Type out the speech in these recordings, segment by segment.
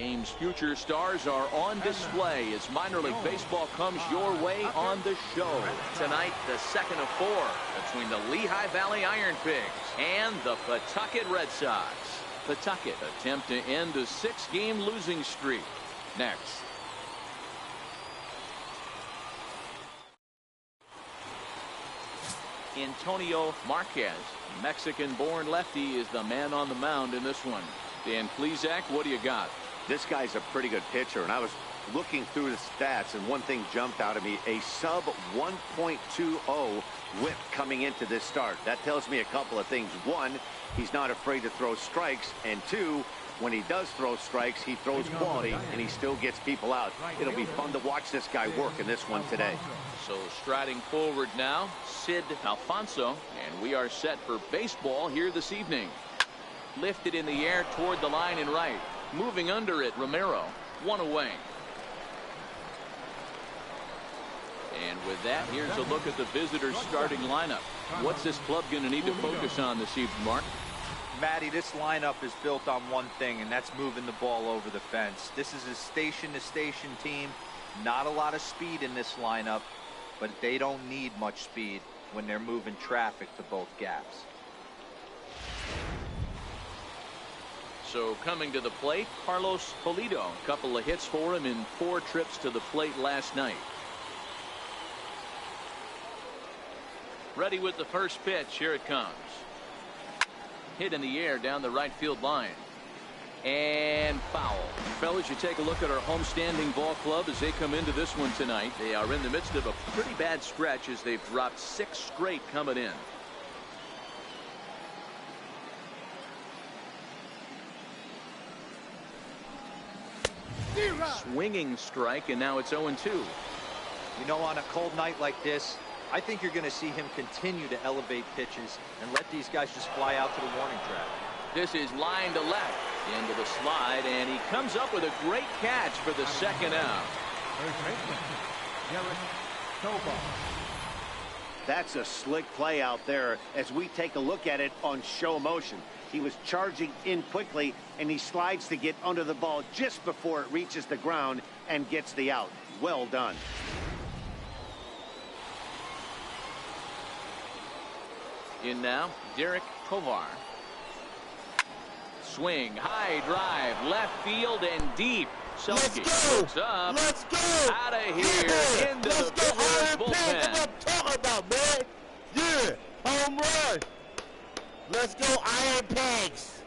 Game's future stars are on display as minor league baseball comes your way on the show. Tonight, the second of 4 between the Lehigh Valley Iron Pigs and the Pawtucket Red Sox. Pawtucket attempt to end a 6-game losing streak. Next. Antonio Marquez, Mexican-born lefty, is the man on the mound in this one. Dan Plesac, what do you got? This guy's a pretty good pitcher, and I was looking through the stats, and one thing jumped out at me: a sub 1.20 whip coming into this start. That tells me a couple of things. One, he's not afraid to throw strikes, and two, when he does throw strikes, he throws quality, and he still gets people out. It'll be fun to watch this guy work in this one today. So striding forward now, Sid Alfonso, and we are set for baseball here this evening. Lifted in the air toward the line and right. Moving under it, Romero. 1 away. And with that, here's a look at the visitors' starting lineup. What's this club going to need to focus on this evening, Mark? Matty, this lineup is built on one thing, and that's moving the ball over the fence. This is a station-to-station team. Not a lot of speed in this lineup, but they don't need much speed when they're moving traffic to both gaps. So coming to the plate, Carlos Pulido. A couple of hits for him in 4 trips to the plate last night. Ready with the first pitch. Here it comes. Hit in the air down the right field line. And foul. Fellas, you take a look at our homestanding ball club as they come into this one tonight. They are in the midst of a pretty bad stretch as they've dropped 6 straight coming in. Swinging strike, and now it's 0-2. You know, on a cold night like this, I think you're going to see him continue to elevate pitches and let these guys just fly out to the warning track. This is line to left into the slide, and he comes up with a great catch for the second out. That's a slick play out there as we take a look at it on show motion. He was charging in quickly, and he slides to get under the ball just before it reaches the ground and gets the out. Well done. In now, Derek Tovar. Swing, high drive, left field and deep. Selke looks up. Let's go. Out of here, into the visitors' bullpen. That's what I'm talking about, man. Yeah, home run. Let's go, Iron Pigs.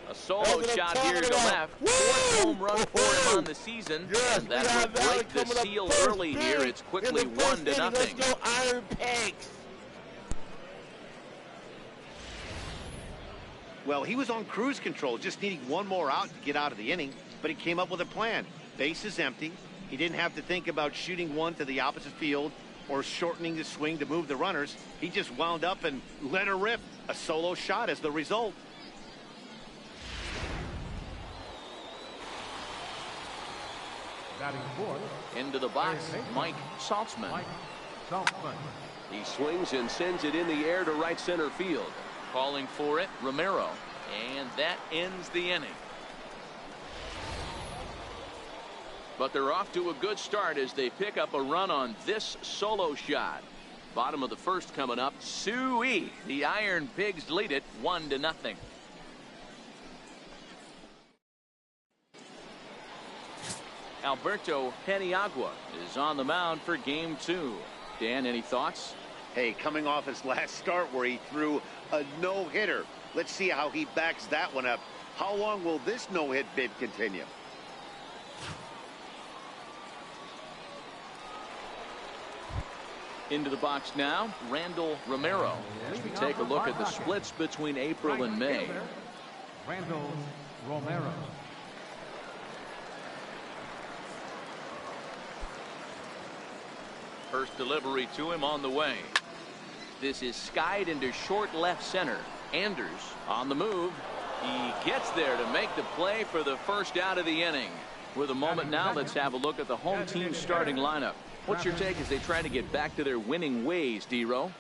A solo shot here to left. 4th home run for him on the season. Yes, and that will break the seal early here. It's quickly 1-0. Let's go, Iron Pigs. Well, he was on cruise control, just needing one more out to get out of the inning, but he came up with a plan. Base is empty. He didn't have to think about shooting one to the opposite field or shortening the swing to move the runners. He just wound up and let her rip. A solo shot as the result. Into the box, Mike Saltzman. He swings and sends it in the air to right center field. Calling for it, Romero. And that ends the inning. But they're off to a good start as they pick up a run on this solo shot. Bottom of the first coming up. Suey. The Iron Pigs lead it 1-0. Alberto Paniagua is on the mound for game 2. Dan, any thoughts? Hey, coming off his last start where he threw a no-hitter. Let's see how he backs that one up. How long will this no-hit bid continue? Into the box now, Randall Romero. As we take a look at the splits between April and May. Randall Romero. First delivery to him on the way. This is skied into short left center. Anders on the move. He gets there to make the play for the first out of the inning. With a moment now, let's have a look at the home team starting lineup. What's your take as they try to get back to their winning ways, D-Row?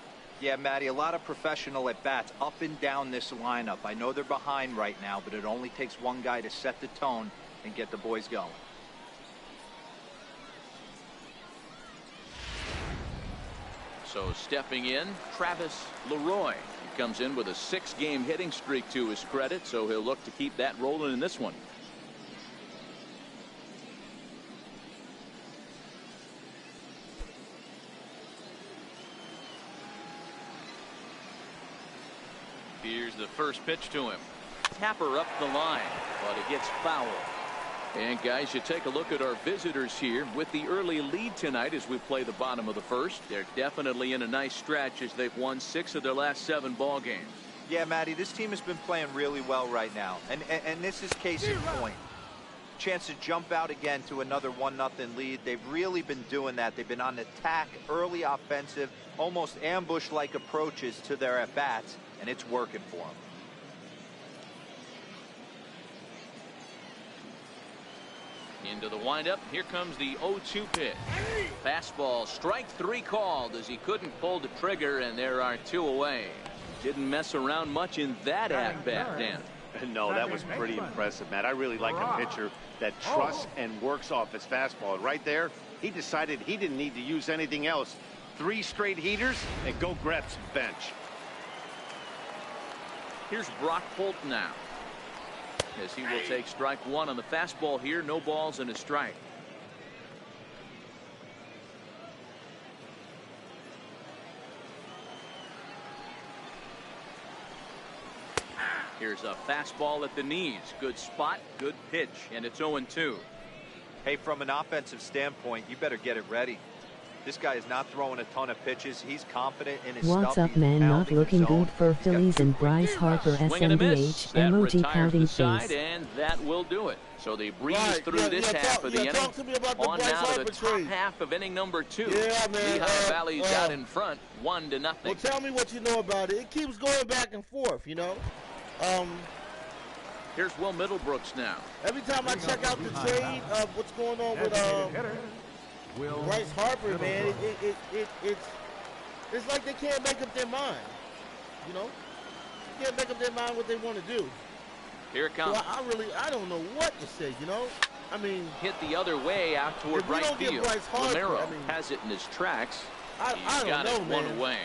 Yeah, Matty, a lot of professional at-bats up and down this lineup. I know they're behind right now, but it only takes one guy to set the tone and get the boys going. So stepping in, Travis Leroy. He comes in with a 6-game hitting streak to his credit, so he'll look to keep that rolling in this one. Here's the first pitch to him. Tapper up the line, but it gets fouled. And guys, you take a look at our visitors here with the early lead tonight as we play the bottom of the first. They're definitely in a nice stretch as they've won 6 of their last 7 ball games. Yeah, Matty, this team has been playing really well right now, and this is case in point. Chance to jump out again to another 1-0 lead. They've really been doing that. They've been on attack, early offensive, almost ambush-like approaches to their at-bats, and it's working for them. Into the windup. Here comes the 0-2 pitch. Fastball, strike 3 called as he couldn't pull the trigger, and there are 2 away. Didn't mess around much in that at-bat, Dan. No, that was pretty impressive, Matt. I really like a pitcher that trusts and works off his fastball. And right there, he decided he didn't need to use anything else. 3 straight heaters and go grab some bench. Here's Brock Holt now, as he will take strike 1 on the fastball here. No balls and a strike. Here's a fastball at the knees. Good spot, good pitch, and it's 0-2. Hey, from an offensive standpoint, you better get it ready. This guy is not throwing a ton of pitches. He's confident in his stuff. What's up, man? Not looking good for Phillies and Bryce Harper. SMBH emoji counting face. And that will do it. So they breeze through this half of the inning. On now to the top half of inning number 2. Yeah, man. Lehigh Valley's out in front, 1-0. Well, tell me what you know about it. It keeps going back and forth, you know. Here's Will Middlebrooks now. Every time I check out the trade of what's going on with Bryce Harper, man, it's like they can't make up their mind. You know, they can't make up their mind what they want to do. Here it comes. So I don't know what to say. You know, I mean, hit the other way out toward right field. Romero has it in his tracks. He's got it 1 away.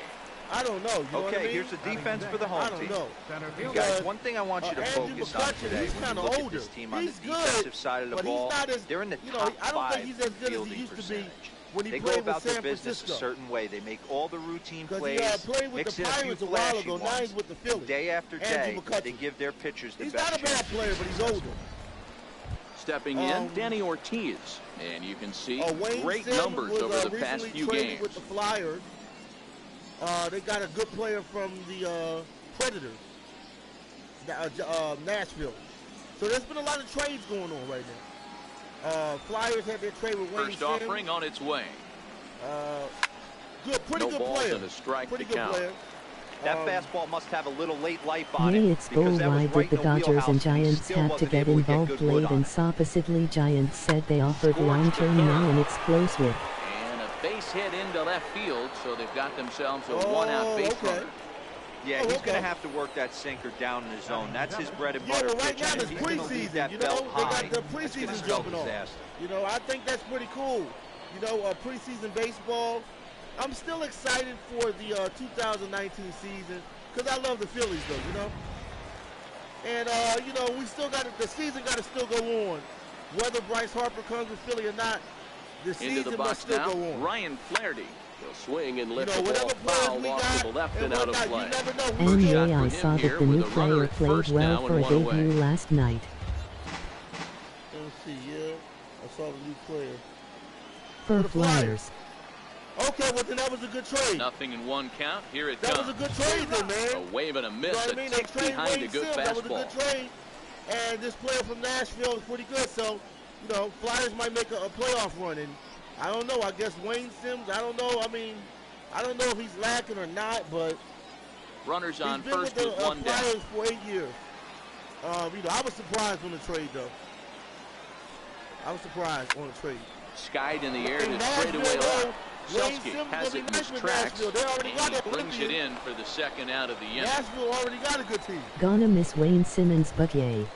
I don't know. You know what I mean? Here's the defense for the home team. I don't know. You guys, one thing I want you to focus on today when you look at this team on the defensive side of the ball, they're in the top 5 fielding percentage. They go about their business a certain way. They make all the routine plays, mix in a few flashy ones. Day after day, they give their pitchers the best chance. He's not a bad player, but he's older. Stepping in, Danny Ortiz. And you can see great numbers over the past few games. With the Flyers. They got a good player from the Predators, Nashville. So there's been a lot of trades going on right now. Flyers had their trade with Wayne Sims. First offering on its way. Pretty good player. And a strike pretty to good count. player. That fastball must have a little late life on Hey, it. it's Bull. Why did the Dodgers and Giants have to get involved late? And oppositely, Giants said they offered long-term now and it's close with. Base hit into left field, so they've got themselves a 1-out base runner. Yeah, he's going to have to work that sinker down in the zone. That's his bread and butter. Yeah, but right now it's he's going to leave that preseason. You belt know, high. they got the preseason jumping on. You know, I think that's pretty cool. You know, preseason baseball. I'm still excited for the 2019 season because I love the Phillies, though. You know, and you know, we still got the season got to still go on, whether Bryce Harper comes with Philly or not. The season into the box must still now, go on. Ryan Flaherty. He'll swing and lift you know, the ball foul off to the left and out of play. And yeah, I saw that the new player played well for a debut last night. Let me see, yeah. I saw the new player. For Flyers. Okay, well then that was a good trade. Nothing in 1 count. Here it that comes. That was a good trade then, man. A wave and a miss. You know what I mean? They traded behind Wayne a good Sims. fastball. That was a good trade. And this player from Nashville is pretty good. So, you know, Flyers might make a playoff run. And I don't know. I guess Wayne Sims, I don't know. I mean, I don't know if he's lacking or not, but runners on he's been first with with the 1 down. Flyers for 8 years. You know, I was surprised on the trade, though. I was surprised on the trade. Skied in the air to straightaway left. Selski has it in his tracks. He brings it in for the 2nd out of the inning. Nashville already got a good team. Gonna miss Wayne Simmons, but yay.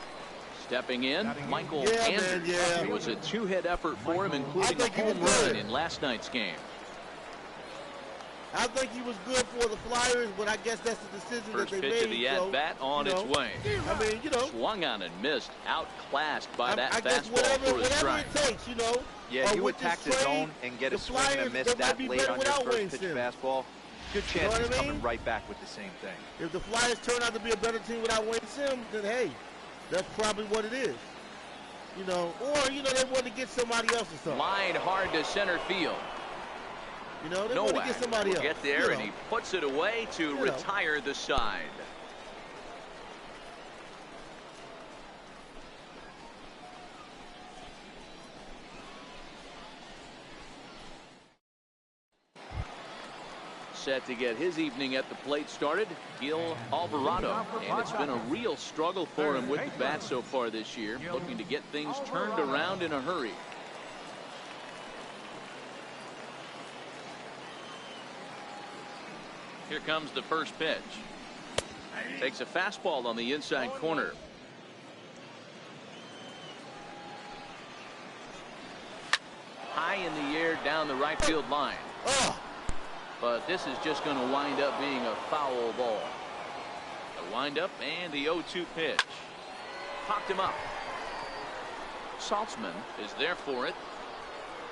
Stepping in, Michael Yeah, Andrews. man, yeah. It was a two-hit effort for him, including a think he was home run good. in last night's game. I think he was good for the Flyers, but I guess that's the decision First that they pitch made. of the at-bat on its way. I mean, Swung on and missed, outclassed by that I guess fastball for a whatever strike. it takes, Yeah, you with attack this the trade, zone and get a the swing and a Flyers, miss they might that be late better on your without first Wayne pitch Sims. fastball. Good chance know what he's I coming mean? right back with the same thing. If the Flyers turn out to be a better team without Wayne Sims, then hey, that's probably what it is. Or they want to get somebody else or something. Line hard to center field. They want to get somebody else. Get there, and he puts it away to retire the side. Set to get his evening at the plate started, Gil Alvarado. And it's been a real struggle for him with the bat so far this year, looking to get things turned around in a hurry. Here comes the first pitch. Takes a fastball on the inside corner. High in the air down the right field line. But this is just going to wind up being a foul ball. The windup and the 0-2 pitch. Popped him up. Saltzman is there for it.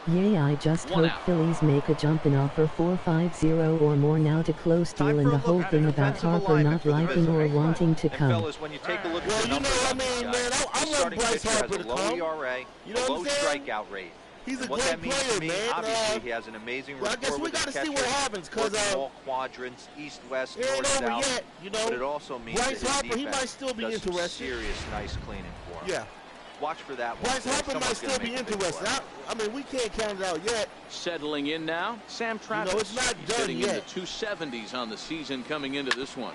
Yay, I just One hope out. Phillies make a jump and offer 4-5-0 or more now to close deal, and the whole thing about Harper not liking or wanting to And come. fellas, when you take a look at the numbers on this guy, man, I he's love starting Bryce pitcher has Harper a to low come. ERA, You know a what low I'm saying? strikeout rate. He's a And what great that means player, to me, man. obviously, he has an amazing I rapport guess we with his got to see catcher, what happens, because working all quadrants, east, west, it ain't north, over south. yet. But it also means Bryce that his Harper, he defense might still be does some interested. serious nice cleaning for him. Yeah. Watch for that one. Bryce Harper might Someone's still gonna be make a big interested. play. I mean, we can't count it out yet. Settling in now, Sam Travis. it's not He's done sitting yet. in the 270s on the season coming into this one.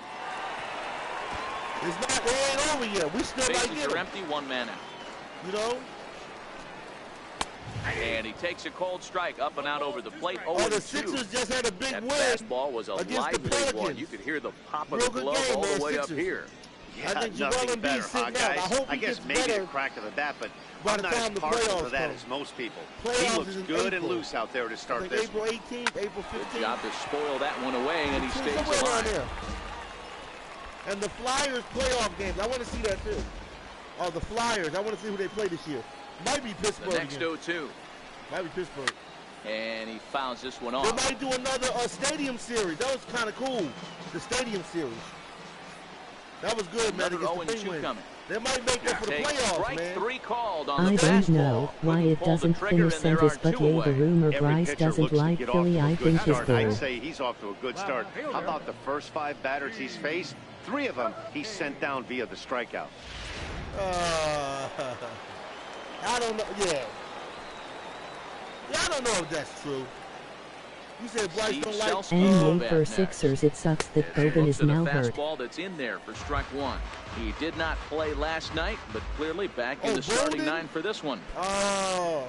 It ain't over yet. We still might Bases get are him. empty, one man out. And he takes a cold strike up and out over the plate. The 0-2. Sixers just had a big That win fastball was a against the lively Pelicans. one. You could hear the pop of Real the good glove game, all man, the way up Sixers. here. Yeah, I think Joel nothing Embiid's better, sitting huh, out. guys? I hope he guess gets maybe better a crack of the bat, but by I'm the not time as the partial playoffs to that come. as most people. Playoffs He looks is in good and April. loose out there to I start think this April one. 18th, April 15th. Good job to spoil that one away, and he stays Somewhere around alive. there. And the Flyers playoff games, I want to see that too. The Flyers, I want to see who they play this year. Might be The Pittsburgh next again. 0-2. Might be Pittsburgh. And he fouls this one They off. might do another stadium series. That was kind of cool. The stadium series. That was good, man. Another Against the 0-2 Penguins. coming. They might make that for the Takes playoffs, strike man. 3 called on the I fastball. don't know why Couldn't it pull the doesn't trigger, finish and there sentence, are but 2 yay, the away. rumor Every Bryce pitcher doesn't looks to like get off Philly, to a I good think is start. I'd bull. say he's off to a good start. How about the first 5 batters he's faced? 3 of them he sent down via the strikeout. I don't know. Yeah, I don't know if that's true. You said Bryce Steve don't like. Sells- And Oh, yay bad for next. Sixers, it sucks that As he Boban looks is at a now hurt. fastball that's in there for strike 1. He did not play last night, but clearly back in the starting Bowden? 9 for this one. Oh.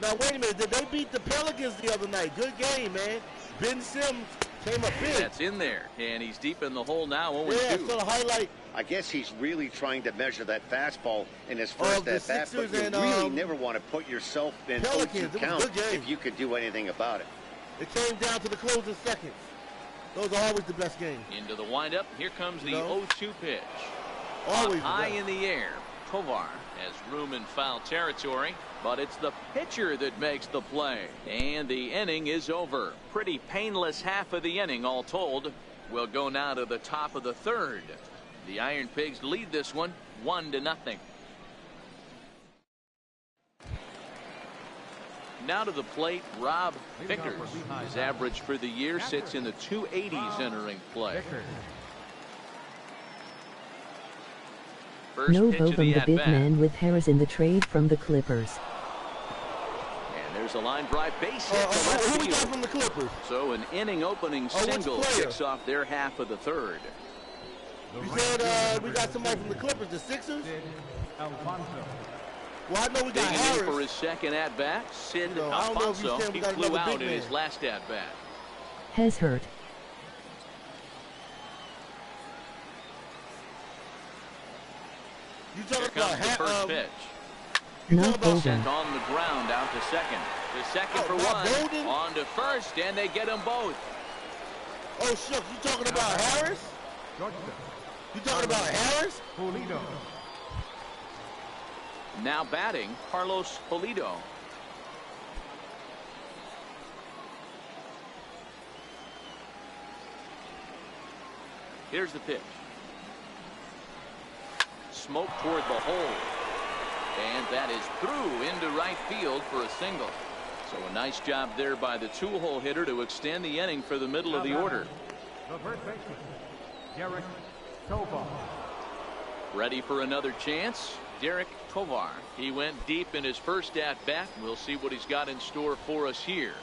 Now wait a minute. Did they beat the Pelicans the other night? Good game, man. Ben Simmons came up big. That's in there, and he's deep in the hole now. 0-2. Yeah, so the highlight. I guess he's really trying to measure that fastball in his first the at bat, but Sixers you and, really never want to put yourself in Pelicans. 0-2 It was a count good game. if you could do anything about it. It came down to the closing seconds. Those are always the best games. Into the windup. Here comes the No. 0-2 pitch. Always the High best. in the air. Tovar has room in foul territory, but it's the pitcher that makes the play. And the inning is over. Pretty painless half of the inning, all told. We'll go now to the top of the 3rd. The Iron Pigs lead this one 1-0. Now to the plate, Rob Vickers. His average for the year sits in the 280s entering play. First No pitch of Boban, the big at-bat. man with Harris in the trade from the Clippers. And there's a line drive base hit to left Who we got field. from the Clippers? So an inning opening which single player? kicks off their half of the 3rd. You said we got somebody from the Clippers, the Sixers? Alfonso. Well, I know we got Digging in for Harris. his second at-bat, Sid No, I don't know if you Alfonso. said we He got flew another out big in his man. last at-bat. Has hurt. You Here talking comes about the first pitch. Not over. Sent on the ground out to second. The second for one. Golden? On to first, and they get them both. Oh, shucks. You talking about Harris? You talking about Harris? Pulido. Now batting, Carlos Pulido. Here's the pitch. Smoke toward the hole. And that is through into right field for a single. So a nice job there by the two-hole hitter to extend the inning for the middle of the order. The first baseman, Derek Tovar. Ready for another chance, Derek Tovar. He went deep in his first at-bat. We'll see what he's got in store for us here.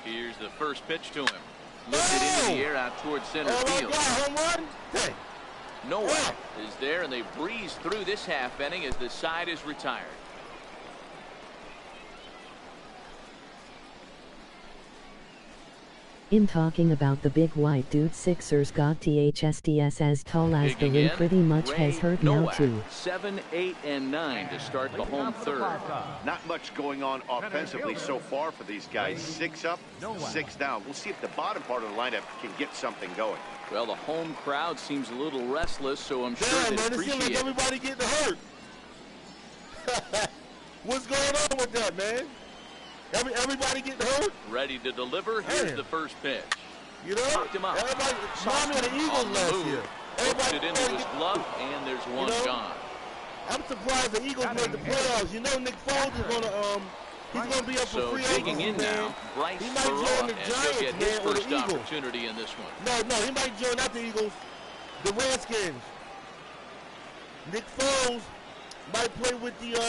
Here's the first pitch to him. Lifted into the air out towards center field. God, home run? Hey. Noah is there, and they breeze through this half inning as the side is retired. In talking about the big white dude, Sixers got THSDS as tall as the rim pretty much has hurt now too. 7, 8, and 9 to start the home third. Not much going on offensively so far for these guys. 6 up, 6 down. We'll see if the bottom part of the lineup can get something going. Well, the home crowd seems a little restless, so I'm sure they appreciate it. Everybody getting hurt. What's going on with that, man? Everybody getting hurt? Ready to deliver. Here's the first pitch. You know, Knocked him out. everybody, Mommy of the Eagles last year. Puts it into his glove, and there's one gone. I'm surprised the Eagles made the playoffs. You know, Nick Foles is gonna he's gonna be up for free agency. Digging in now, Bryce he might join the Giants, get his man, or the first Eagles. opportunity in this one. No, he might join not the Eagles, the Redskins. Nick Foles might play with the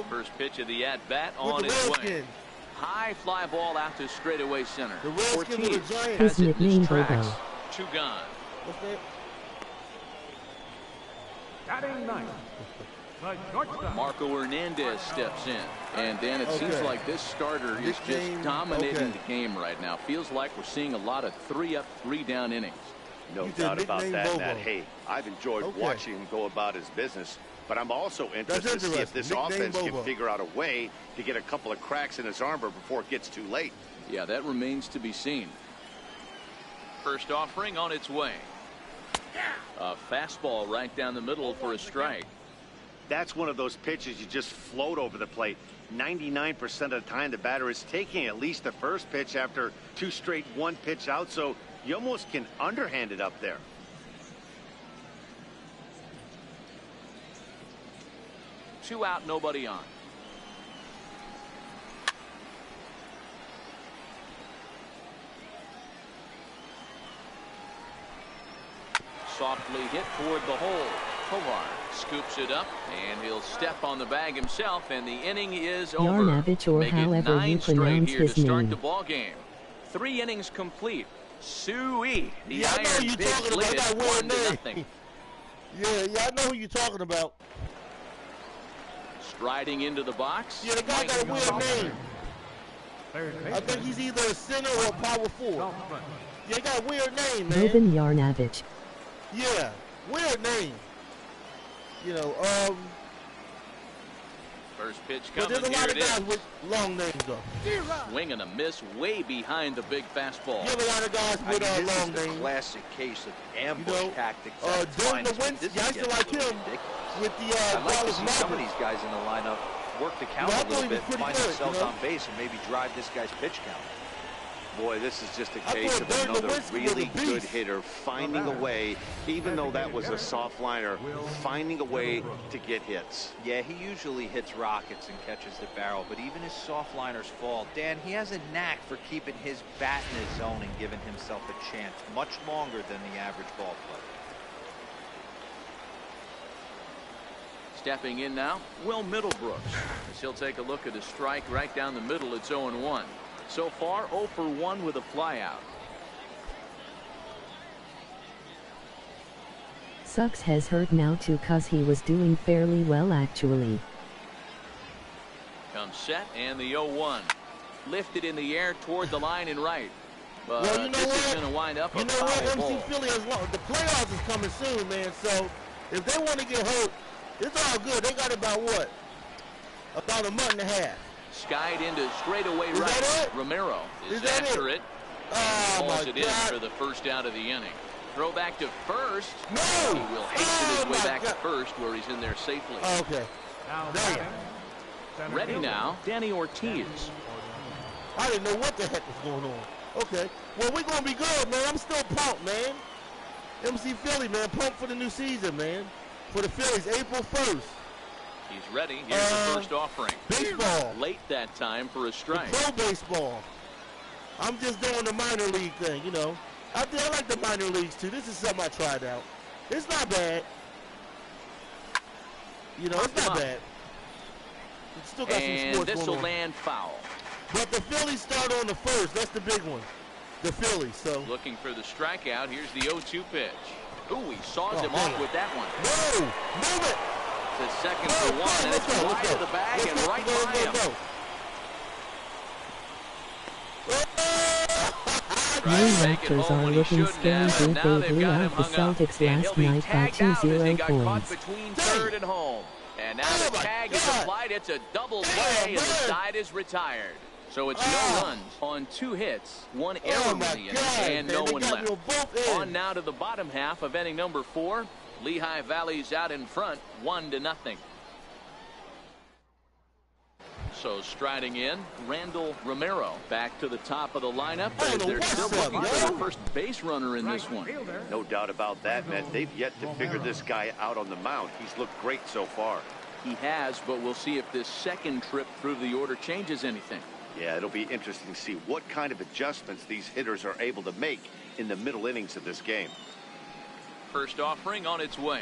first pitch of the at bat with on the its way. Redskins. High fly ball out to straightaway center. The Redskins or the Giants. His nickname Bobo. 2 gone. What's that? Batting ninth, the shortstop. Marco Hernandez steps in. And Dan, it seems like this starter is just dominating the game right now. Feels like we're seeing a lot of 3-up, 3-down innings. No doubt about that, Matt. Hey, I've enjoyed watching him go about his business, but I'm also interested to see if this offense can figure out a way to get a couple of cracks in his armor before it gets too late. Yeah, that remains to be seen. First offering on its way. A fastball right down the middle for a strike. That's one of those pitches you just float over the plate. 99% of the time the batter is taking at least the first pitch after 2 straight 1-pitch out, so you almost can underhand it up there. Two out, nobody on. Softly hit toward the hole. Tovar scoops it up, and he'll step on the bag himself, and the inning is over. Yarnavich, or however you pronounce his name. The ball game. 3 innings complete. Suey, the Iron Pitch lead it 1-0. Yeah, I know who you're talking about. Striding into the box. Yeah, the guy got a weird name. I think he's either a center or a power forward. Yeah, he got a weird name, man. Ruben Yarnavich. Yeah, weird name. You know, first pitch but coming. there's a lot of guys is. with long names, though. Swing and a miss way behind the big fastball. You have a lot of guys with long this is names. the classic case of ambush tactics. During the Winston, I used to like him with the I'd like to see Dallas some of Mavericks. these guys in the lineup work the count a little bit, find themselves on base, and maybe drive this guy's pitch count. Boy, this is just a case of another really good hitter finding a way, even though that was a soft liner, finding a way to get hits. Yeah, he usually hits rockets and catches the barrel, but even his soft liners fall. Dan, he has a knack for keeping his bat in his zone and giving himself a chance much longer than the average ball player. Stepping in now, Will Middlebrooks. As he'll take a look at a strike right down the middle. It's 0-1. So far, 0 for 1 with a flyout. Sucks has hurt now too, cause he was doing fairly well actually. Comes set and the 0-1. Lifted in the air toward the line and right. But well, you know this what? is going to wind up you a know what? foul MC ball. Philly has long. The playoffs is coming soon, man. So if they want to get hurt, it's all good. They got about what? About a month and a half. Skied into straightaway Is right. that it? Romero is that after it. Oh, Hauls my it in God. for the first out of the inning. Throw back to first. No! He will hasten his way my back to God. first where he's in there safely. Okay. Now Damn. batting, center Ready fielder, now, Danny Ortiz. I didn't know what the heck was going on. Okay. Well, we're going to be good, man. I'm still pumped, man. MC Philly, man. Pumped for the new season, man. For the Phillies, April 1st. He's ready. Here's the first offering. Baseball. Late that time for a strike. Pro baseball. I'm just doing the minor league thing, you know. I like the minor leagues, too. This is something I tried out. It's not bad. You know, it's not bad. It's still got some And sports this going will on. land foul. But the Phillies start on the first. That's the big one. The Phillies, so. Looking for the strikeout. Here's the 0-2 pitch. Ooh, he saws him man. off with that one. No! Move it! It's a second Go, for go, one, and let's it's go, wide let's of go. the bag Let's and go, right go, by go, him. go. New Raptors are looking scary. They blew out the Celtics last night by 2-0 points. Between third and home. And now the my tag is God. applied. It's a double Damn, play, and the man. side is retired. So it's no runs on 2 hits, 1 error Oh, in my the inning, God, and man, no they one got left. me on both ends. On now to the bottom half of inning number 4. Lehigh Valley's out in front, 1-0. So striding in, Randall Romero back to the top of the lineup. I don't know They're what's still up, looking yo. for the first base runner in this one. fielder, No doubt about that, man. They've yet to figure this guy out on the mound. He's looked great so far. He has, but we'll see if this second trip through the order changes anything. Yeah, it'll be interesting to see what kind of adjustments these hitters are able to make in the middle innings of this game. First offering on its way.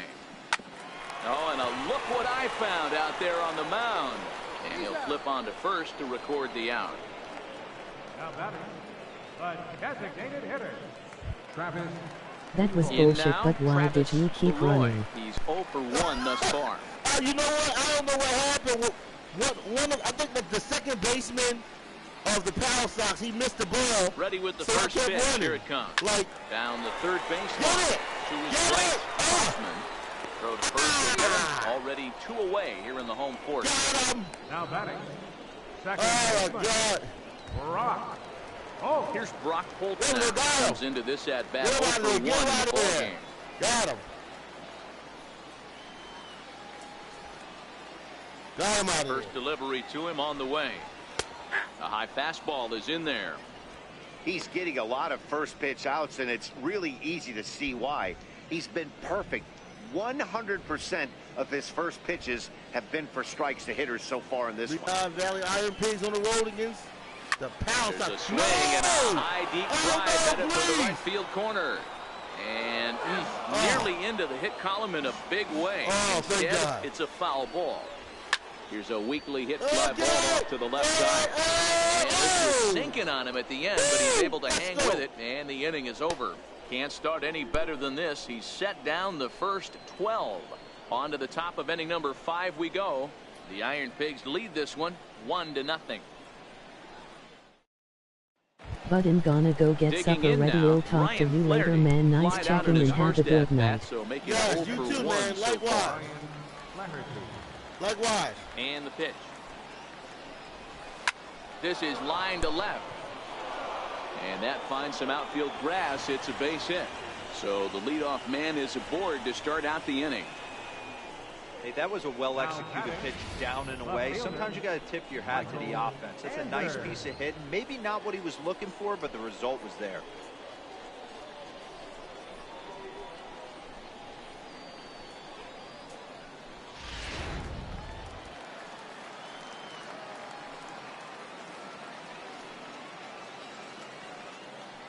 Oh, and look what I found out there on the mound. And he'll flip on to first to record the out. now batting, the designated hitter, Travis. That was In bullshit, now, but why did Travis you keep Leroy. running? He's 0 for 1 thus far. You know what? I don't know what happened. I think that the second baseman of the Paw Sox, he missed the ball. Ready with the So I first kept pitch. running. Here it comes. Like, Down the third get baseline it! to his Get right. it! Hoffman. Throw to first. Ah! Already 2 away here in the home fourth. Got him! Now batting, second Oh, baseman, God. Brock. Oh, Here's Brock Holt Get now. him, got him. Comes into this at bat. Get 0 him out for of 1 in there. Get him out the of ball there. game. Got him. Got him out of First there. delivery to him on the way. A high fastball is in there. He's getting a lot of first pitch outs, and it's really easy to see why. He's been perfect. 100% of his first pitches have been for strikes to hitters so far in this one. Lehigh Valley Iron Pigs on the road against the Paw There's a Sox. swing and a No! high deep Oh, drive no, headed for the please. right field corner. And nearly into the hit column in a big way. Oh, thank Instead, God. it's a foul ball. Here's a weakly hit fly Okay. ball off to the left side. And this was Oh! sinking on him at the end, but he's able to Let's hang go. with it, and the inning is over. Can't start any better than this. He's set down the first 12. On to the top of inning number 5 we go. The Iron Pigs lead this one 1-0. But I'm gonna go get Digging supper in ready. now, We'll talk to Ryan you later, Flaherty. man. Nice Flied out checking in his and have a first good at-bat, night. So making Yes, 0 you for too, 1 man. so Likewise. far. Flaherty. Likewise. And the pitch. This is line to left. And that finds some outfield grass. It's a base hit. So the leadoff man is aboard to start out the inning. Hey, that was a well-executed pitch down and away. Sometimes you got to tip your hat to the offense. That's a nice piece of hitting. Maybe not what he was looking for, but the result was there.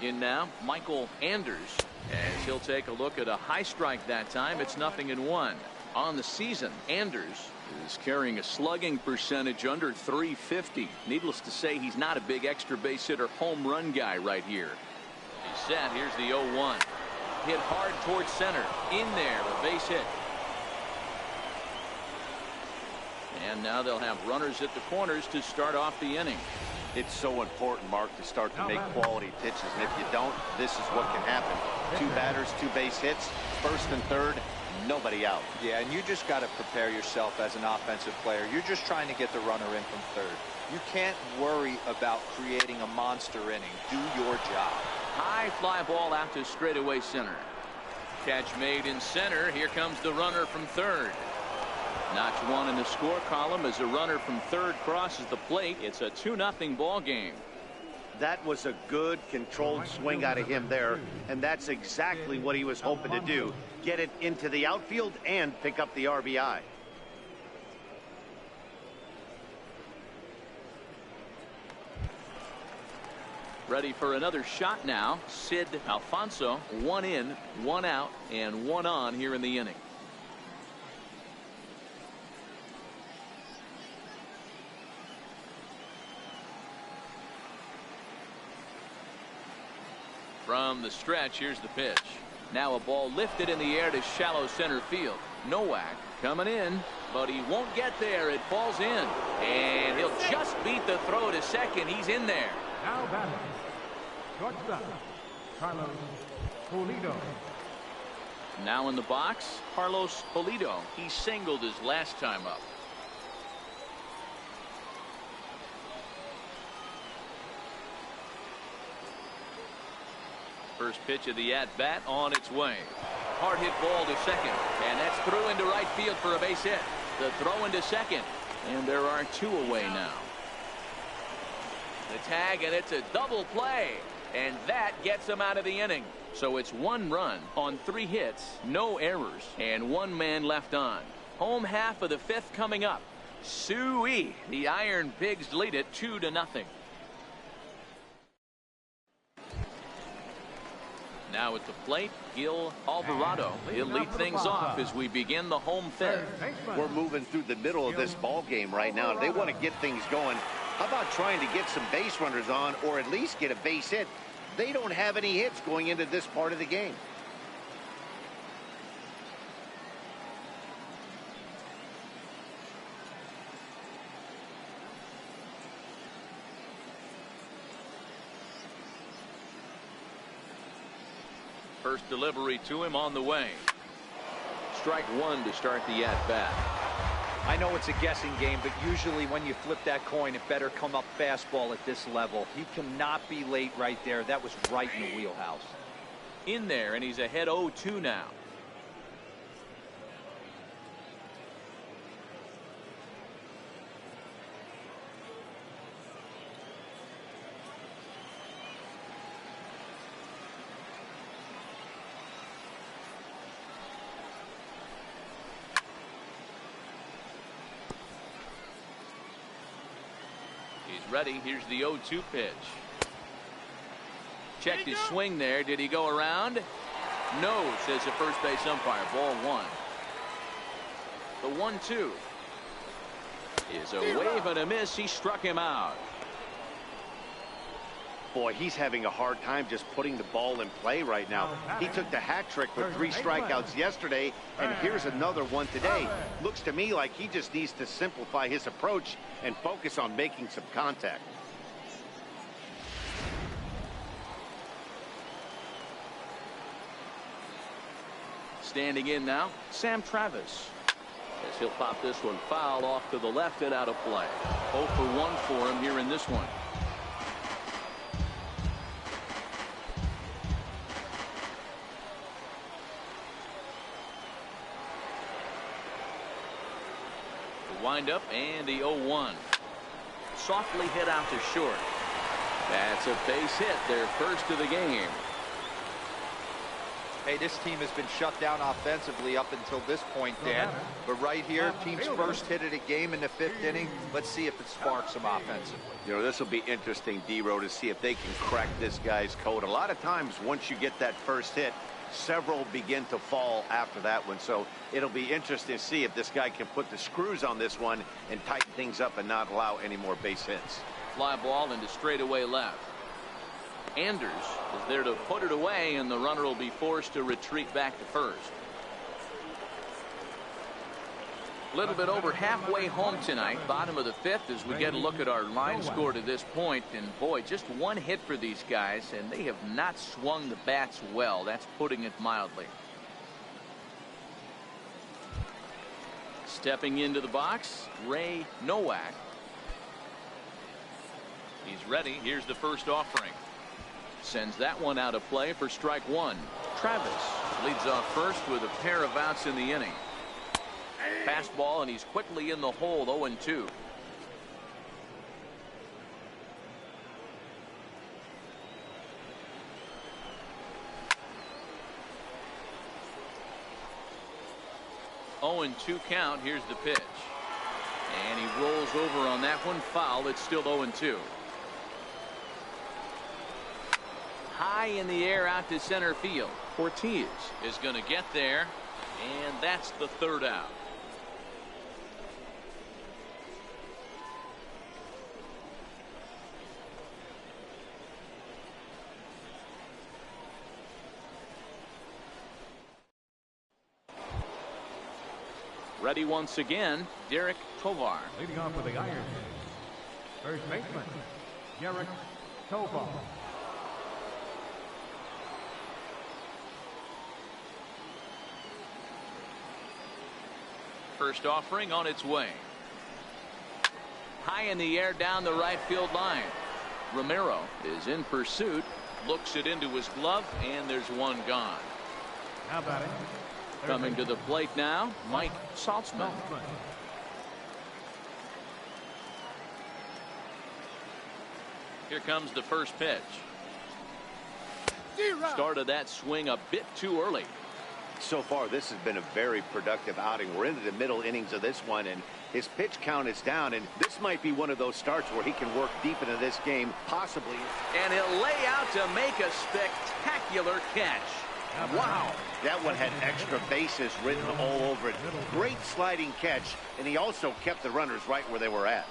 In now, Michael Anders, as he'll take a look at a high strike that time. It's 0-1. On the season, Anders is carrying a slugging percentage under .350. Needless to say, he's not a big extra base hitter home run guy right here. He's set. Here's the 0-1. Hit hard towards center. In there, a base hit. And now they'll have runners at the corners to start off the inning. It's so important, Mark, to start to make quality pitches. And if you don't, this is what can happen. 2 batters, 2 base hits, first and third, nobody out. Yeah, and you just got to prepare yourself as an offensive player. You're just trying to get the runner in from third. You can't worry about creating a monster inning. Do your job. High fly ball out to straightaway center. Catch made in center. Here comes the runner from third. Notch 1 in the score column as a runner from third crosses the plate. It's a 2-0 ball game. That was a good controlled swing out of him there, and that's exactly what he was hoping to do. Get it into the outfield and pick up the RBI. Ready for another shot now. Sid Alfonso, 1 in, 1 out, and 1 on here in the inning. From the stretch, here's the pitch. Now a ball lifted in the air to shallow center field. Nowak coming in, but he won't get there. It falls in, and he'll just beat the throw to second. He's in there. Now batting, shortstop, Carlos Pulido. Now in the box, Carlos Pulido. He singled his last time up. First pitch of the at-bat on its way. Hard hit ball to second, and that's through into right field for a base hit. The throw into second, and there are 2 away now. The tag, and it's a double play, and that gets him out of the inning. So it's 1 run on 3 hits, no errors, and 1 man left on. Home half of the 5th coming up. Suey, the Iron Pigs lead it 2-0. Now at the plate, Gil Alvarado. He'll lead things off as we begin the home 5th. We're moving through the middle of this ball game right now. They want to get things going. How about trying to get some base runners on, or at least get a base hit? They don't have any hits going into this part of the game. First delivery to him on the way. Strike 1 to start the at-bat. I know it's a guessing game, but usually when you flip that coin, it better come up fastball at this level. He cannot be late right there. That was right in the wheelhouse. In there, and he's ahead 0-2 now. Ready. Here's the 0-2 pitch. Checked his swing there. Did he go around? No, says the first base umpire. Ball 1. The 1-2 is a wave and a miss. He struck him out. Boy, he's having a hard time just putting the ball in play right now. He took the hat trick with 3 strikeouts yesterday, and here's another one today. Looks to me like he just needs to simplify his approach and focus on making some contact. Standing in now, Sam Travis. As he'll pop this one foul off to the left and out of play. 0 for 1 for him here in this one. Wind up and the 0-1. Softly hit out to short. That's a base hit, their first of the game. Hey, this team has been shut down offensively up until this point, Dan. But right here, team's first hit of the game in the 5th inning. Let's see if it sparks them offensively. You know, this will be interesting, D-Row, to see if they can crack this guy's code. A lot of times, once you get that first hit, several begin to fall after that one. So it'll be interesting to see if this guy can put the screws on this one and tighten things up and not allow any more base hits. Fly ball into straightaway left. Anders is there to put it away, and the runner will be forced to retreat back to first. A little bit over halfway home tonight, bottom of the 5th, as we get a look at our line score to this point. And boy, just one hit for these guys, and they have not swung the bats well. That's putting it mildly. Stepping into the box, Ray Nowak. He's ready. Here's the first offering. Sends that one out of play for strike one. Travis leads off first with a pair of outs in the inning. Fastball, and he's quickly in the hole, 0-2. And 2 count. Here's the pitch. And he rolls over on that one. Foul. It's still 0-2. High in the air out to center field. Ortiz is going to get there, and that's the 3rd out. Ready once again, Derek Tovar. Leading off with the Irons, first baseman, Derek Tovar. First offering on its way. High in the air down the right field line. Romero is in pursuit, looks it into his glove, and there's one gone. How about it? Coming to the plate now, Mike Saltzman. Here comes the first pitch. Started that swing a bit too early. So far, this has been a very productive outing. We're into the middle innings of this one, and his pitch count is down, and this might be one of those starts where he can work deep into this game, possibly. And he'll lay out to make a spectacular catch. Wow, that one had extra bases written all over it. Great sliding catch, and he also kept the runners right where they were at.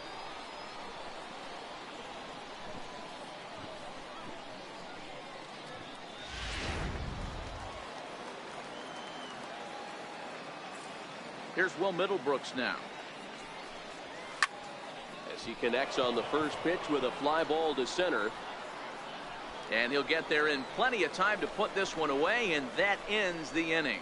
Here's Will Middlebrooks now, as he connects on the first pitch with a fly ball to center. And he'll get there in plenty of time to put this one away, and that ends the inning.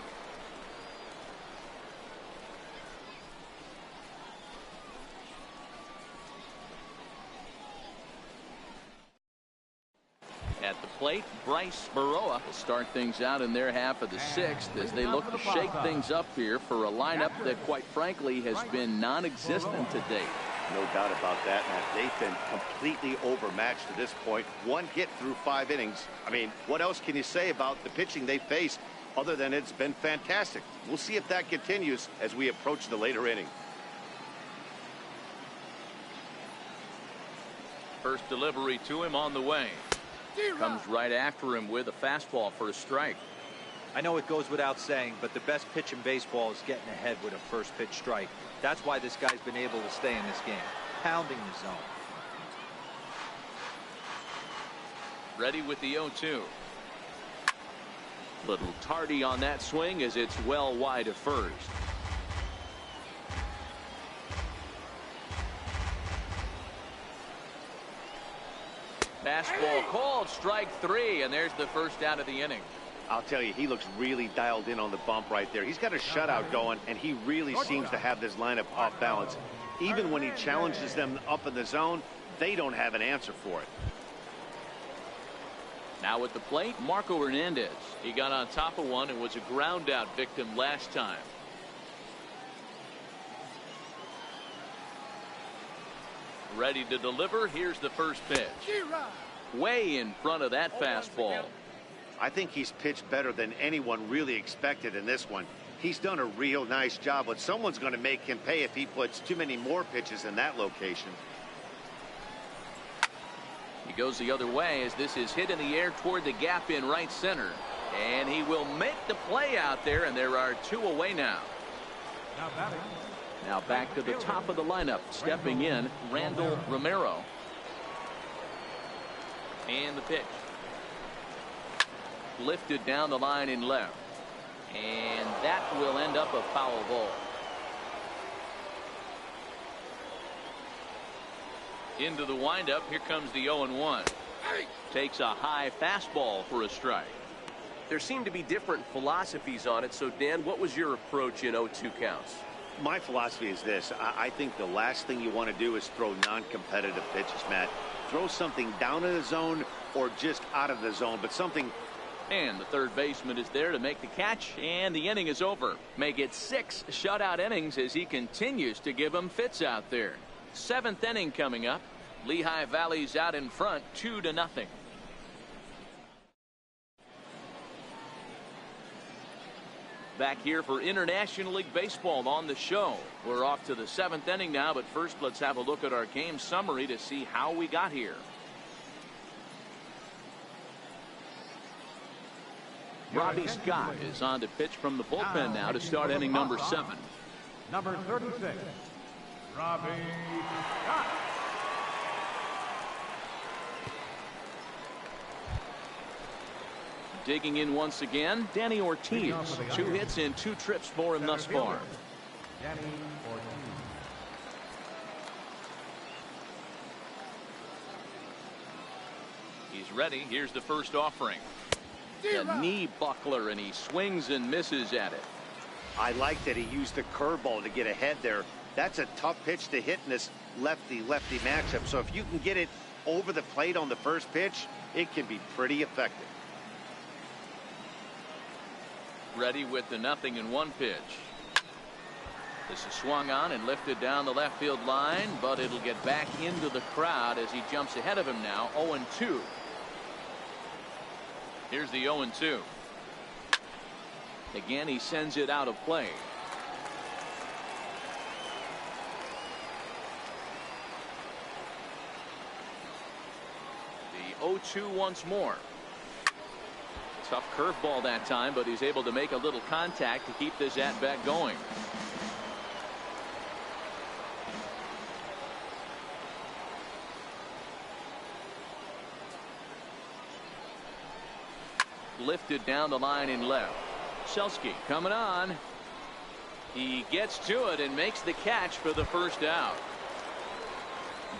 At the plate, Bryce Baroa will start things out in their half of the 6th as they look to shake things up here for a lineup that, quite frankly, has been non-existent to date. No doubt about that, Matt. They've been completely overmatched to this point. One hit through 5 innings. I mean, what else can you say about the pitching they faced other than it's been fantastic? We'll see if that continues as we approach the later inning. First delivery to him on the way. Comes right after him with a fastball for a strike. I know it goes without saying, but the best pitch in baseball is getting ahead with a first pitch strike. That's why this guy's been able to stay in this game, pounding the zone. Ready with the 0-2. Little tardy on that swing as it's well wide of first. Fastball called, strike 3, and there's the first out of the inning. I'll tell you, he looks really dialed in on the bump right there. He's got a shutout going, and he really seems to have this lineup off balance. Even when he challenges them up in the zone, they don't have an answer for it. Now at the plate, Marco Hernandez. He got on top of one and was a ground out victim last time. Ready to deliver. Here's the first pitch. Way in front of that fastball. I think he's pitched better than anyone really expected in this one. He's done a real nice job, but someone's going to make him pay if he puts too many more pitches in that location. He goes the other way as this is hit in the air toward the gap in right center. And he will make the play out there, and there are 2 away now. Now back to the top of the lineup. Stepping in, Randall Romero. And the pitch. Lifted down the line in left. And that will end up a foul ball. Into the windup. Here comes the 0-1. Takes a high fastball for a strike. There seem to be different philosophies on it. So, Dan, what was your approach in 0-2 counts? My philosophy is this. I think the last thing you want to do is throw non-competitive pitches, Matt. Throw something down in the zone or just out of the zone, but something. And the third baseman is there to make the catch, and the inning is over. Make it 6 shutout innings as he continues to give them fits out there. 7th inning coming up. Lehigh Valley's out in front 2-0. Back here for International League Baseball on the show. We're off to the 7th inning now, but first let's have a look at our game summary to see how we got here. Robbie Scott is on to pitch from the bullpen now to start inning number 7. Number 36, Robbie Scott. Digging in once again, Danny Ortiz. 2 hits and 2 trips for him thus far. Danny Ortiz. He's ready. Here's the first offering. A knee buckler, and he swings and misses at it. I like that he used the curveball to get ahead there. That's a tough pitch to hit in this lefty-lefty matchup. So if you can get it over the plate on the first pitch, it can be pretty effective. Ready with the 0-1 pitch. This is swung on and lifted down the left field line, but it'll get back into the crowd as he jumps ahead of him now. 0-2. Here's the 0-2. Again, he sends it out of play. The 0-2 once more. Tough curveball that time, but he's able to make a little contact to keep this at-bat going. Lifted down the line in left. Selsky coming on. He gets to it and makes the catch for the first out.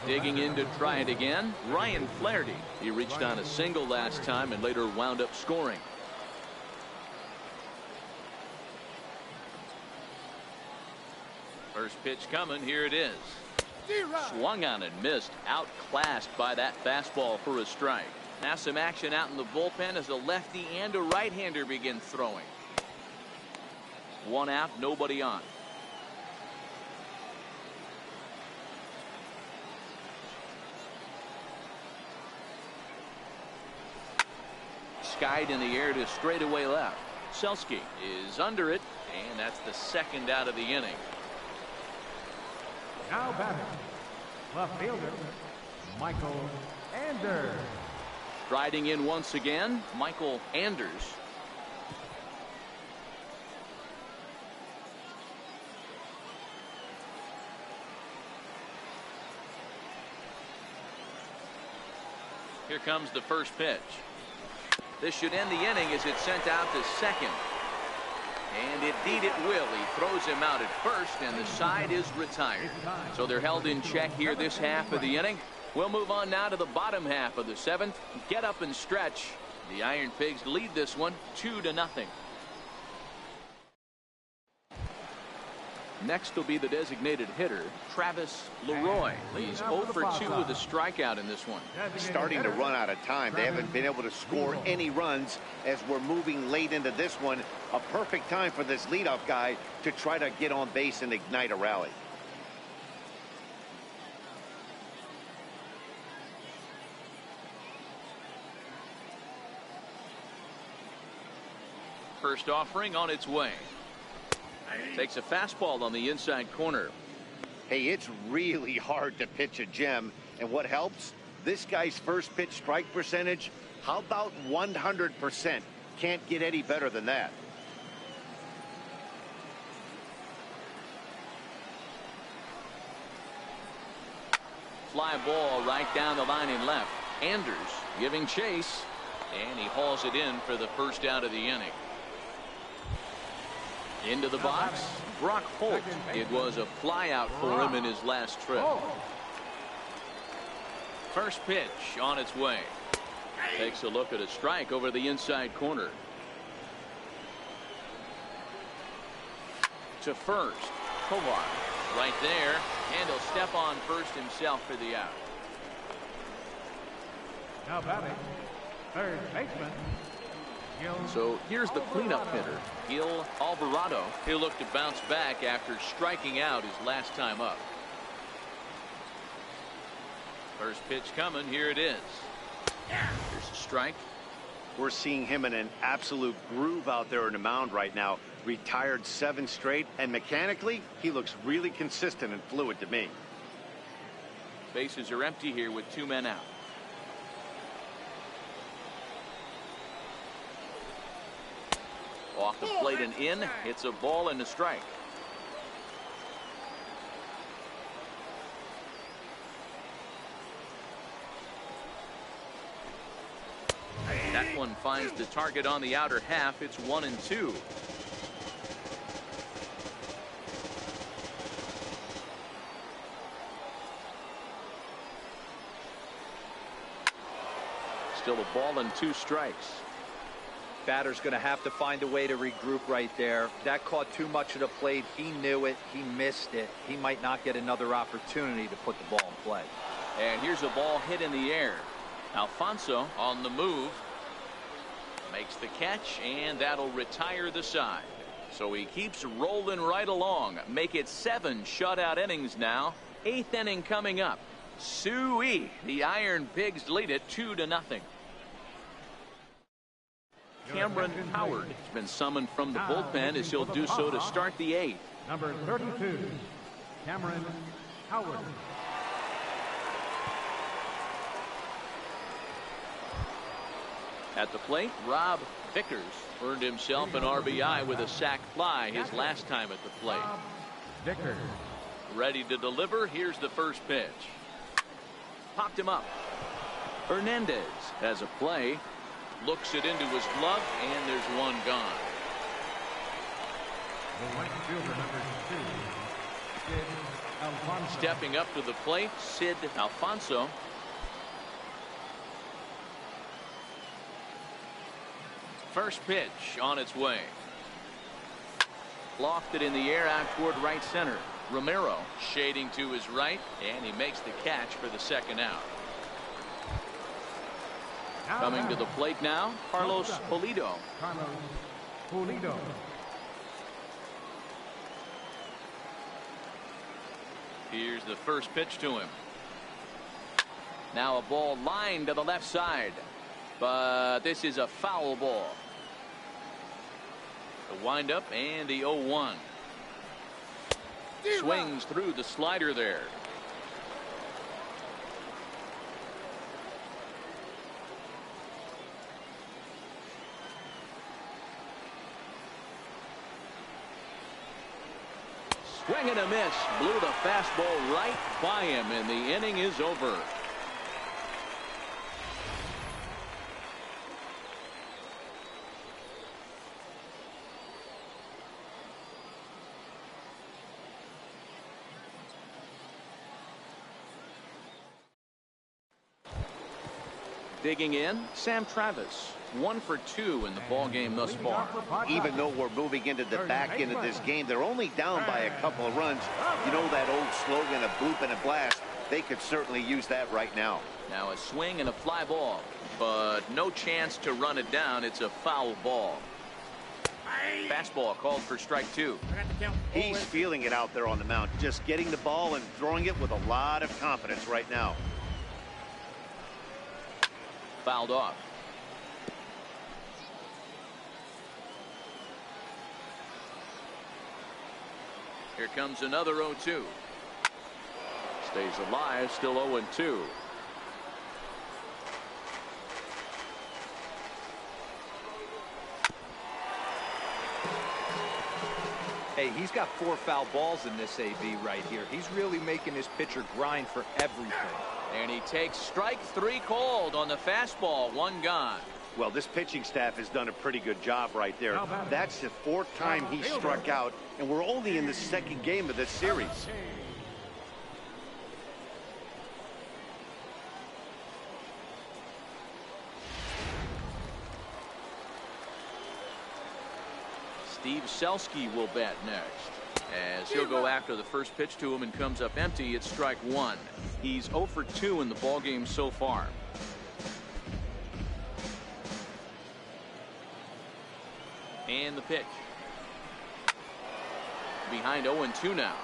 Digging in to try it again, Ryan Flaherty. He reached on a single last time and later wound up scoring. First pitch coming. Here it is. Swung on and missed. Outclassed by that fastball for a strike. Now some action out in the bullpen as a lefty and a right-hander begin throwing. 1 out, nobody on. Skied in the air to straightaway left. Selsky is under it, and that's the 2nd out of the inning. Now batting, left fielder, Michael Anders. Striding in once again, Michael Anders. Here comes the first pitch. This should end the inning as it's sent out to second. And indeed it will. He throws him out at first, and the side is retired. So they're held in check here this half of the inning. We'll move on now to the bottom half of the 7th. Get up and stretch. The Iron Pigs lead this one 2-0. Next will be the designated hitter, Travis Leroy. He's 0 for 2 with a strikeout in this one. Starting to run out of time. They haven't been able to score any runs as we're moving late into this one. A perfect time for this leadoff guy to try to get on base and ignite a rally. First offering on its way. Takes a fastball on the inside corner. Hey, it's really hard to pitch a gem. And what helps? This guy's first pitch strike percentage, how about 100%? Can't get any better than that. Fly ball right down the line in left. Anders giving chase, and he hauls it in for the first out of the inning. Into the box, Brock Holt. It was a fly out for him in his last trip. First pitch on its way. Takes a look at a strike over the inside corner. To first. Tovar right there, and he'll step on first himself for the out. Now batting, third baseman. So here's the cleanup hitter, Gil Alvarado. He'll look to bounce back after striking out his last time up. First pitch coming. Here it is. Here's a strike. We're seeing him in an absolute groove out there in the mound right now. Retired 7 straight, and mechanically, he looks really consistent and fluid to me. Bases are empty here with 2 men out. Off the plate and in. It's a ball and a strike. That one finds the target on the outer half. It's 1-2. Still a ball and 2 strikes. Batter's going to have to find a way to regroup right there. That caught too much of the plate. He knew it. He missed it. He might not get another opportunity to put the ball in play. And here's a ball hit in the air. Alfonso on the move. Makes the catch, and that'll retire the side. So he keeps rolling right along. Make it 7 shutout innings now. 8th inning coming up. Suey. The Iron Pigs lead it 2-0. Cameron Howard has been summoned from the bullpen as he'll do so to start the 8th. Number 32, Cameron Howard. At the plate, Rob Vickers earned himself an RBI with a sac fly his last time at the plate. Vickers. Ready to deliver. Here's the first pitch. Popped him up. Hernandez has a play. Looks it into his glove, and there's one gone. The right fielder, number 2, Sid Alfonso. Stepping up to the plate, Sid Alfonso. First pitch on its way. Lofted in the air out toward right center. Romero shading to his right, and he makes the catch for the second out. Coming to the plate now, Carlos Pulido. Carlos Pulido. Here's the first pitch to him. Now a ball lined to the left side, but this is a foul ball. The windup and the 0-1. Swings through the slider there. Swing and a miss. Blew the fastball right by him, and the inning is over. Digging in, Sam Travis. 1 for 2 in the ball game thus far. Even though we're moving into the back end of this game, they're only down by a couple of runs. You know that old slogan, a bloop and a blast. They could certainly use that right now. Now a swing and a fly ball, but no chance to run it down. It's a foul ball. Fastball called for strike 2. He's feeling it out there on the mound, just getting the ball and throwing it with a lot of confidence right now. Fouled off. Here comes another 0-2. Stays alive, still 0-2. Hey, he's got 4 foul balls in this AB right here. He's really making his pitcher grind for everything. And he takes strike 3 called on the fastball. 1 gone. Well, this pitching staff has done a pretty good job right there. That's the 4th time he struck out, and we're only in the 2nd game of this series. Steve Selski will bat next, as he'll go after the first pitch to him and comes up empty. It's strike one. He's 0 for 2 in the ballgame so far. And the pitch. Behind 0-2 now.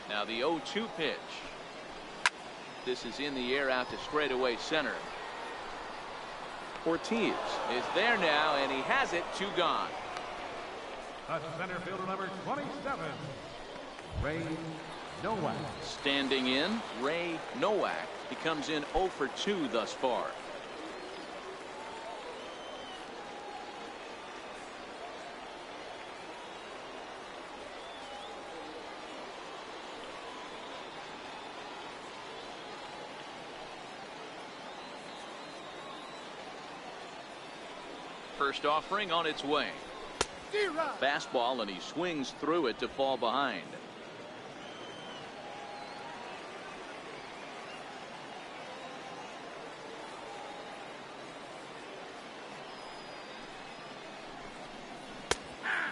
Now the 0-2 pitch. This is in the air out to straightaway center. Ortiz is there now, and he has it. 2 gone. That's center fielder number 27, Ray Nowak. Standing in, Ray Nowak. He comes in 0 for 2 thus far. First offering on its way. Fastball, and he swings through it to fall behind.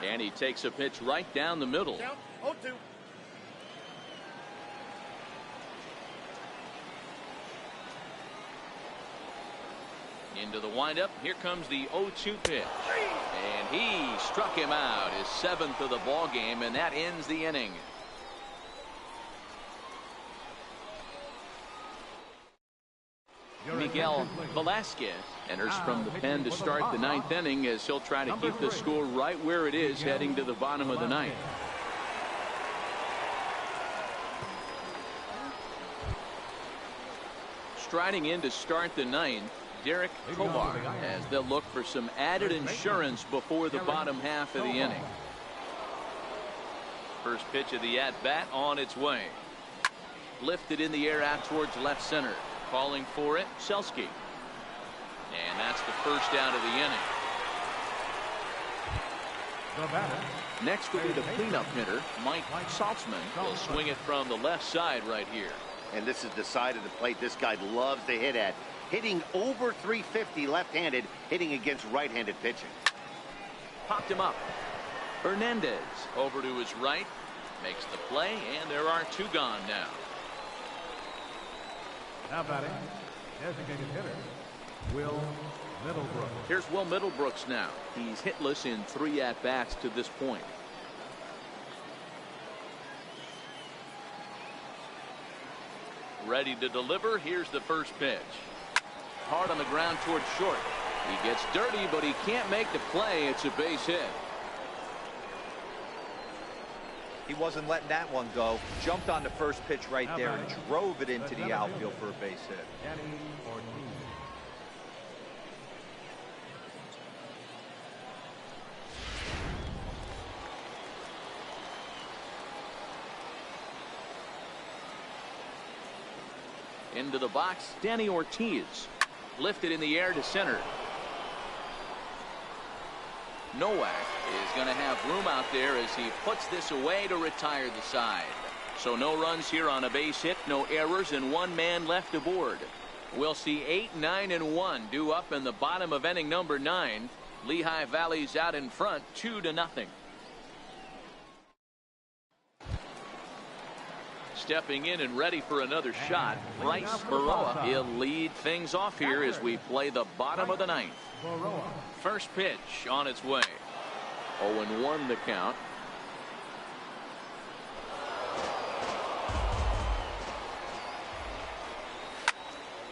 And he takes a pitch right down the middle. Count 0-2. Into the windup. Here comes the 0-2 pitch. And he struck him out, his 7th of the ball game, and that ends the inning. Miguel Velasquez enters from the pen to start the 9th inning, as he'll try to keep the score right where it is heading to the bottom of the 9th. Striding in to start the 9th, Derek Tovar, as they'll look for some added insurance before the bottom half of the inning. First pitch of the at-bat on its way. Lifted in the air out towards left center. Calling for it, Selski. And that's the first out of the inning. Next will be the cleanup hitter, Mike Saltzman. Will swing it from the left side right here. And this is the side of the plate this guy loves to hit at. Hitting over 350 left-handed, hitting against right-handed pitching. Popped him up. Hernandez over to his right. Makes the play, and there are 2 gone now. Now batting, designated hitter, Will Middlebrooks. Here's Will Middlebrooks now. He's hitless in 3 at-bats to this point. Ready to deliver. Here's the first pitch. Hard on the ground towards short. He gets dirty, but he can't make the play. It's a base hit. He wasn't letting that one go. Jumped on the first pitch right there and drove it into the outfield for a base hit. Into the box, Danny Ortiz. Lifted in the air to center. Nowak is going to have room out there as he puts this away to retire the side. So no runs here on a base hit, no errors, and 1 man left aboard. We'll see 8, 9, and 1 due up in the bottom of inning number 9. Lehigh Valley's out in front, 2-0. Stepping in and ready for another shot, Bryce Baroa. He'll lead things off here as we play the bottom of the 9th. First pitch on its way. 0-1 the count.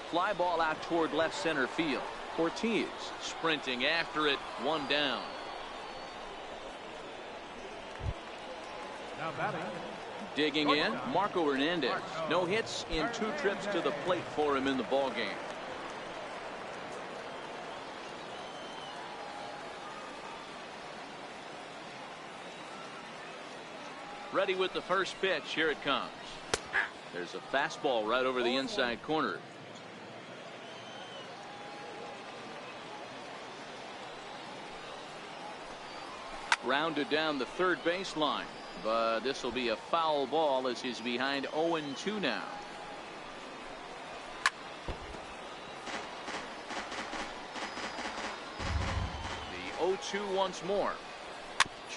Fly ball out toward left center field. Ortiz sprinting after it, 1 down. Now batting. Digging in, Marco Hernandez. No hits in 2 trips to the plate for him in the ballgame. Ready with the first pitch. Here it comes. There's a fastball right over the inside corner. Rounded down the third baseline. But this will be a foul ball as he's behind 0-2 now. 0-2 once more.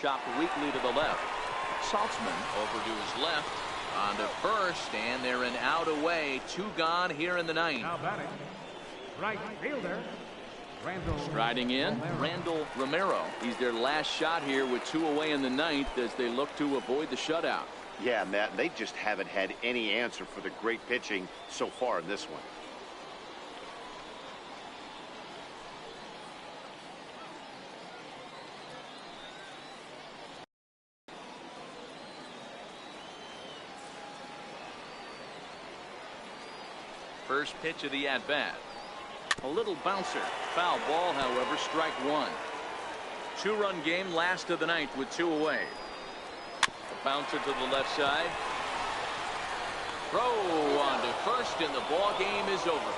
Chopped weakly to the left. Saltzman over to his left. On to first, and they're an out away. 2 gone here in the 9th. Now batting, right fielder, Randall. Striding in, Randall Romero. He's their last shot here with 2 away in the 9th as they look to avoid the shutout. Yeah, Matt, they just haven't had any answer for the great pitching so far in this one. First pitch of the at-bat. A little bouncer. Foul ball, however, strike 1. 2-run game, last of the 9th with 2 away. A bouncer to the left side. Throw on to first, and the ball game is over.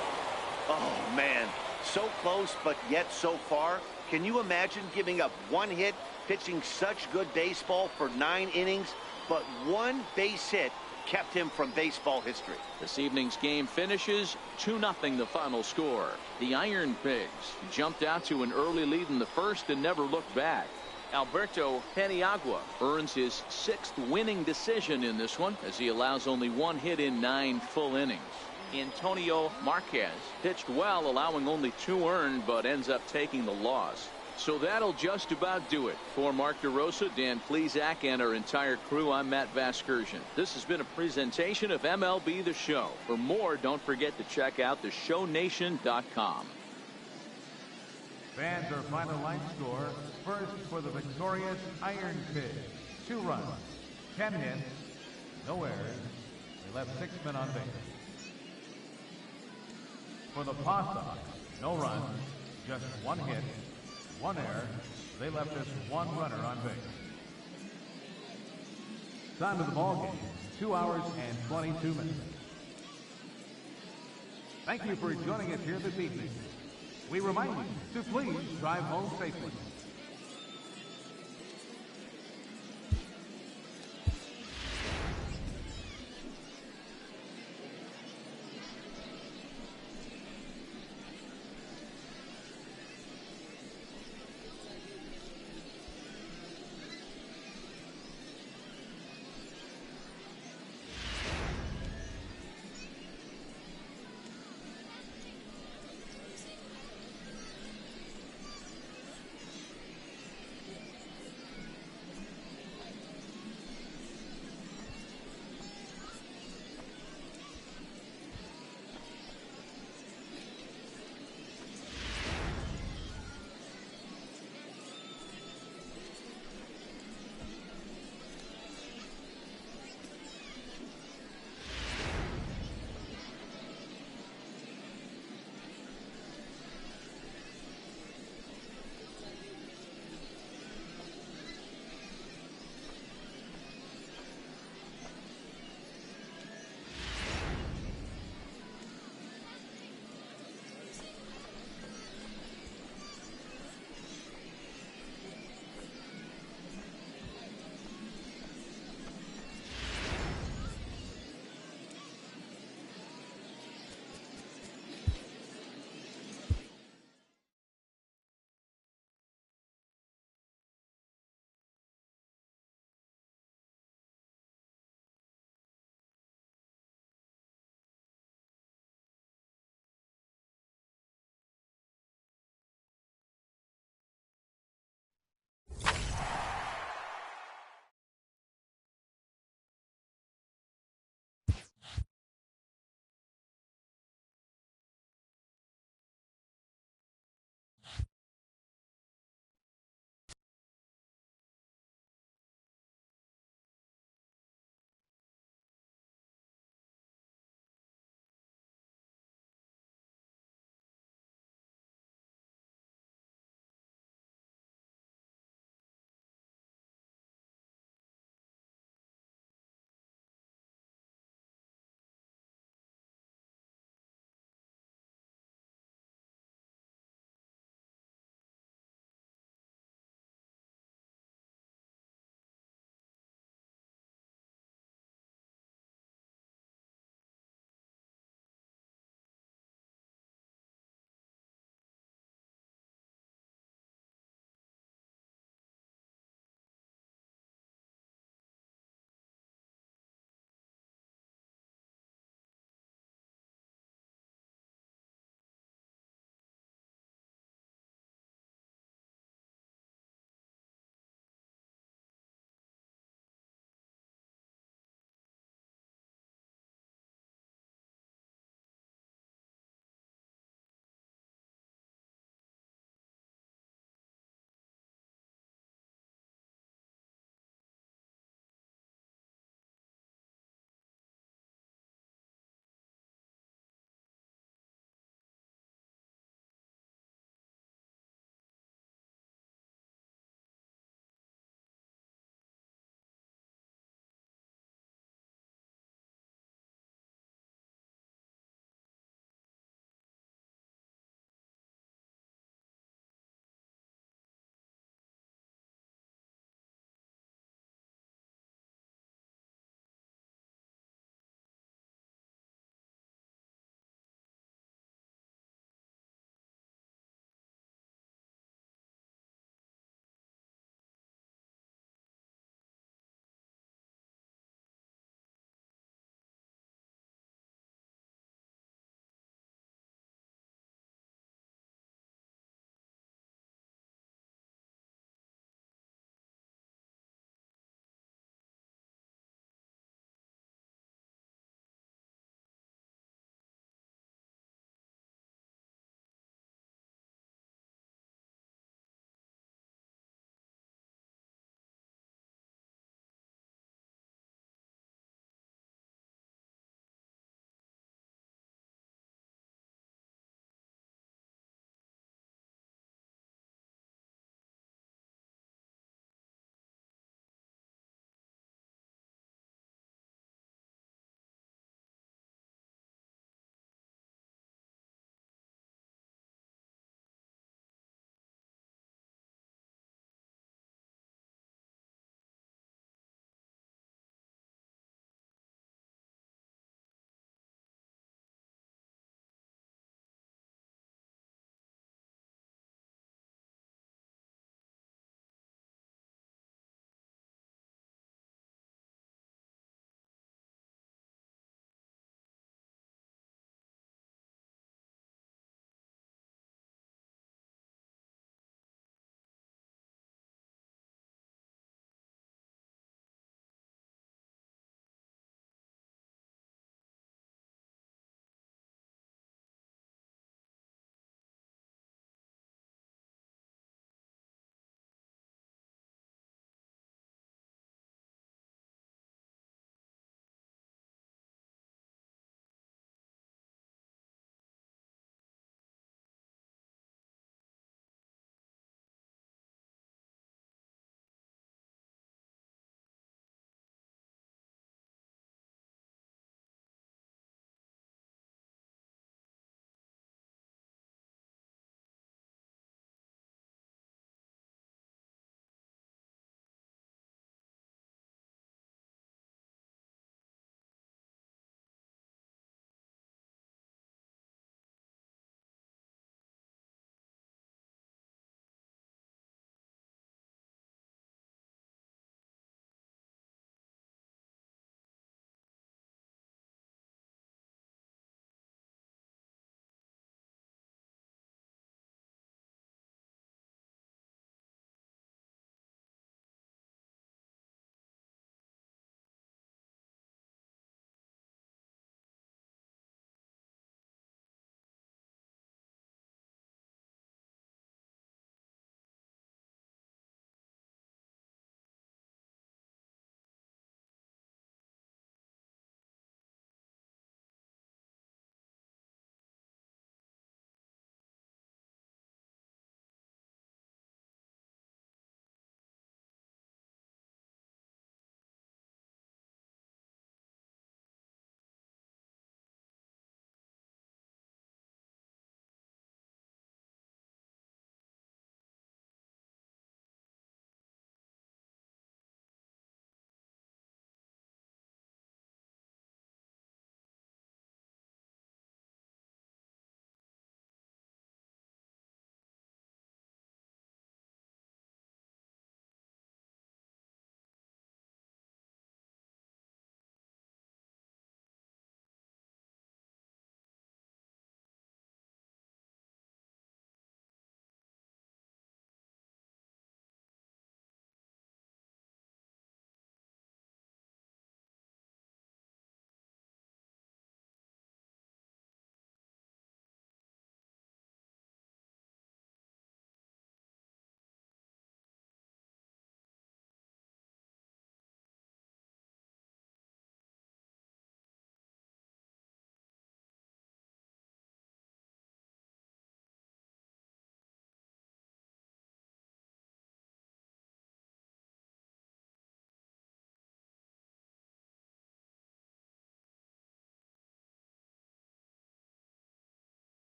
Oh, man. So close, but yet so far. Can you imagine giving up 1 hit, pitching such good baseball for 9 innings, but 1 base hit kept him from baseball history? This evening's game finishes 2-0 the final score. The Iron Pigs jumped out to an early lead in the first and never looked back. Alberto Paniagua earns his 6th winning decision in this one as he allows only 1 hit in 9 full innings. Antonio Marquez pitched well, allowing only 2 earned, but ends up taking the loss. So that'll just about do it. For Mark DeRosa, Dan Plesac, and our entire crew, I'm Matt Vasgersian. This has been a presentation of MLB The Show. For more, don't forget to check out theshownation.com. Fans, our final line score. First for the victorious Iron Pigs. 2 runs, 10 hits, no errors. They left 6 men on base. For the Paw Sox, no runs, just 1 hit, 1 error. They left us 1 runner on base. Time of the ball game, 2 hours and 22 minutes. Thank you for joining us here this evening. We remind you to please drive home safely.